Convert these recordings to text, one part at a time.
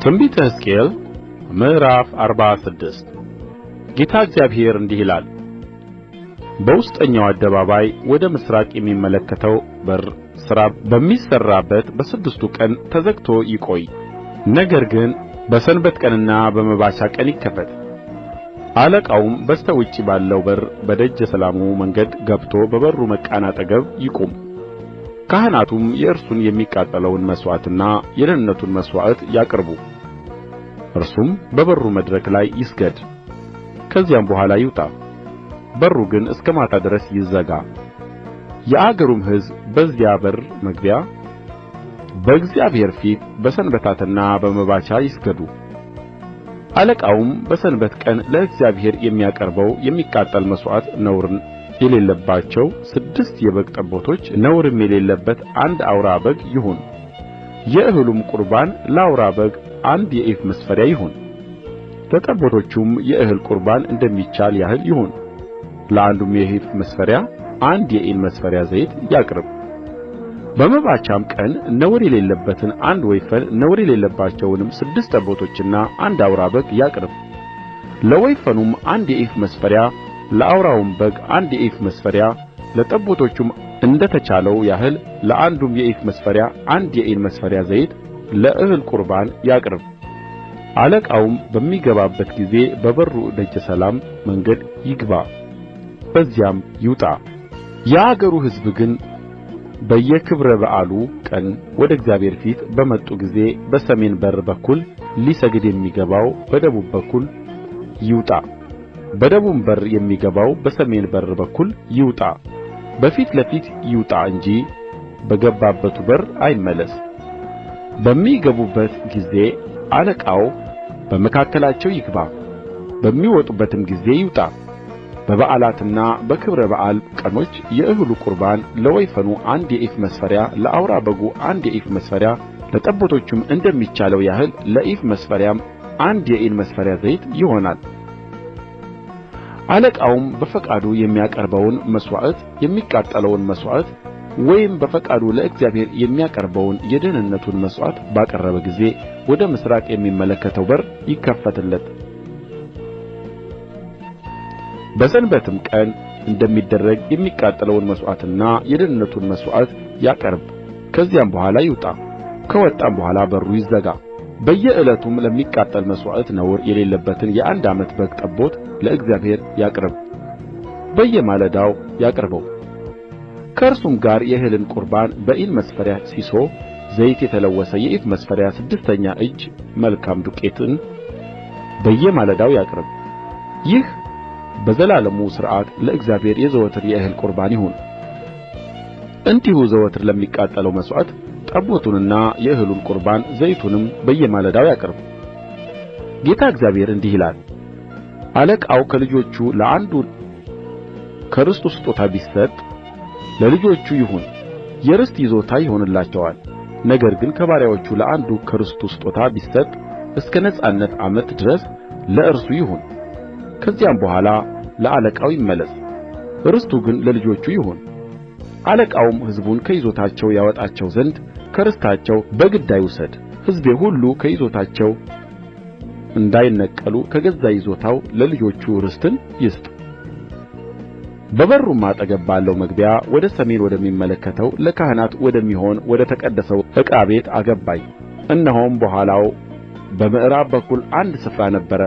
ትንቢተ ሕዝቅኤል ምዕራፍ 46 ጌታ እግዚአብሔር እንዲህ ይላል። በውስጠኛው አደባባይ ወደ ምሥራቅ የሚመለከተው በር ሥራ በሚሠራበት በስድስቱ ቀን ተዘግቶ ይቆይ፣ ነገር ግን በሰንበት ቀንና በመባቻ ቀን ይከፈት። አለቃውም በስተ ውጭ ባለው በር በደጀ ሰላሙ መንገድ ገብቶ በበሩ መቃን አጠገብ ይቁም። ካህናቱም የእርሱን የሚቃጠለውን መሥዋዕትና የደኅንነቱን መሥዋዕት ያቅርቡ። እርሱም በበሩ መድረክ ላይ ይስገድ፣ ከዚያም በኋላ ይውጣ። በሩ ግን እስከ ማታ ድረስ ይዘጋ። የአገሩም ሕዝብ በዚያ በር መግቢያ በእግዚአብሔር ፊት በሰንበታትና በመባቻ ይስገዱ። አለቃውም በሰንበት ቀን ለእግዚአብሔር የሚያቀርበው የሚቃጠል መሥዋዕት ነውር የሌለባቸው 6 የበግ ጠቦቶች ነውርም የሌለበት አንድ አውራ በግ ይሁን። የእህሉም ቍርባን ለአውራ በግ 1 የኢፍ መስፈሪያ ይሁን። ለጠቦቶቹም የእህል ቍርባን እንደሚቻል ያህል ይሁን። ለአንዱም የኢፍ መስፈሪያ 1 የኢን መስፈሪያ ዘይት ያቅርብ። በመባቻም ቀን ነውር የሌለበትን አንድ ወይፈን ነውር የሌለባቸውንም 6 ጠቦቶችና አንድ አውራ በግ ያቅርብ። ለወይፈኑም 1 የኢፍ መስፈሪያ ለአውራውም በግ 1 የኢፍ መስፈሪያ ለጠቦቶቹም እንደ ተቻለው ያህል ለአንዱም የኢፍ መስፈሪያ 1 የኢን መስፈሪያ ዘይት ለእህል ቍርባን ያቅርብ። አለቃውም በሚገባበት ጊዜ በበሩ ደጀ ሰላም መንገድ ይግባ፣ በዚያም ይውጣ። የአገሩ ሕዝብ ግን በየክብረ በዓሉ ቀን ወደ እግዚአብሔር ፊት በመጡ ጊዜ በሰሜን በር በኩል ሊሰግድ የሚገባው በደቡብ በኩል ይውጣ። በደቡብ በር የሚገባው በሰሜን በር በኩል ይውጣ። በፊት ለፊት ይውጣ እንጂ በገባበቱ በር አይመለስ። በሚገቡበት ጊዜ አለቃው በመካከላቸው ይግባ፣ በሚወጡበትም ጊዜ ይውጣ። በበዓላትና በክብረ በዓል ቀኖች የእህሉ ቍርባን ለወይፈኑ 1 የኢፍ መስፈሪያ ለአውራ በጉ 1 የኢፍ መስፈሪያ ለጠቦቶቹም እንደሚቻለው ያህል ለኢፍ መስፈሪያም 1 የኢን መስፈሪያ ዘይት ይሆናል። አለቃውም በፈቃዱ የሚያቀርበውን መሥዋዕት የሚቃጠለውን መሥዋዕት ወይም በፈቃዱ ለእግዚአብሔር የሚያቀርበውን የደኅንነቱን መሥዋዕት ባቀረበ ጊዜ ወደ ምሥራቅ የሚመለከተው በር ይከፈትለት። በሰንበትም ቀን እንደሚደረግ የሚቃጠለውን መሥዋዕትና የደኅንነቱን መሥዋዕት ያቅርብ። ከዚያም በኋላ ይውጣ። ከወጣም በኋላ በሩ ይዘጋ። በየዕለቱም ለሚቃጠል መሥዋዕት ነውር የሌለበትን የ1 ዓመት በግ ጠቦት ለእግዚአብሔር ያቅርብ። በየማለዳው ያቅርበው። ከእርሱም ጋር የእህልን ቍርባን በኢን መስፈሪያ ሢሶ ዘይት የተለወሰ የኢፍ መስፈሪያ 6ኛ እጅ መልካም ዱቄትን በየማለዳው ያቅርብ። ይህ በዘላለሙ ሥርዓት ለእግዚአብሔር የዘወትር የእህል ቍርባን ይሁን። እንዲሁ ዘወትር ለሚቃጠለው መሥዋዕት ጠቦቱንና የእህሉን ቍርባን ዘይቱንም በየማለዳው ያቅርብ። ጌታ እግዚአብሔር እንዲህ ይላል። አለቃው ከልጆቹ ለአንዱ ከርስቱ ስጦታ ቢሰጥ ለልጆቹ ይሁን፣ የርስት ይዞታ ይሆንላቸዋል። ነገር ግን ከባሪያዎቹ ለአንዱ ከርስቱ ስጦታ ቢሰጥ እስከ ነጻነት ዓመት ድረስ ለእርሱ ይሁን። ከዚያም በኋላ ለአለቃው ይመለስ፣ ርስቱ ግን ለልጆቹ ይሁን። አለቃውም ሕዝቡን ከይዞታቸው ያወጣቸው ዘንድ ከርስታቸው በግድ አይውሰድ። ሕዝቤ ሁሉ ከይዞታቸው እንዳይነቀሉ ከገዛ ይዞታው ለልጆቹ ርስትን ይስጥ። በበሩም አጠገብ ባለው መግቢያ ወደ ሰሜን ወደሚመለከተው ለካህናት ወደሚሆን ወደ ተቀደሰው ዕቃ ቤት አገባኝ። እነሆም በኋላው በምዕራብ በኩል አንድ ስፍራ ነበረ።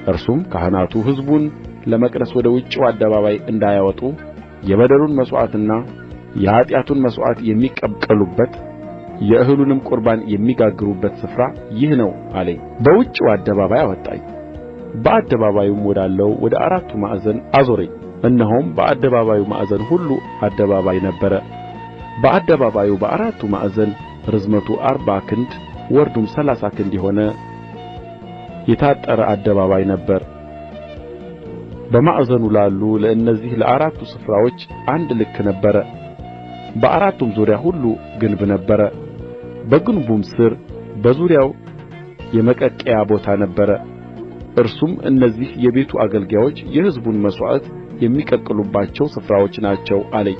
እርሱም ካህናቱ ሕዝቡን ለመቅደስ ወደ ውጭው አደባባይ እንዳያወጡ የበደሉን መሥዋዕትና የኃጢአቱን መሥዋዕት የሚቀቅሉበት የእህሉንም ቍርባን የሚጋግሩበት ስፍራ ይህ ነው አለኝ። በውጭው አደባባይ አወጣኝ። በአደባባዩም ወዳለው ወደ አራቱ ማዕዘን አዞረኝ። እነሆም በአደባባዩ ማዕዘን ሁሉ አደባባይ ነበረ። በአደባባዩ በአራቱ ማዕዘን ርዝመቱ 40 ክንድ ወርዱም 30 ክንድ የሆነ የታጠረ አደባባይ ነበረ። በማዕዘኑ ላሉ ለእነዚህ ለአራቱ ስፍራዎች አንድ ልክ ነበረ። በአራቱም ዙሪያ ሁሉ ግንብ ነበረ። በግንቡም ሥር በዙሪያው የመቀቀያ ቦታ ነበረ። እርሱም እነዚህ የቤቱ አገልጋዮች የሕዝቡን መሥዋዕት የሚቀቅሉባቸው ስፍራዎች ናቸው አለኝ።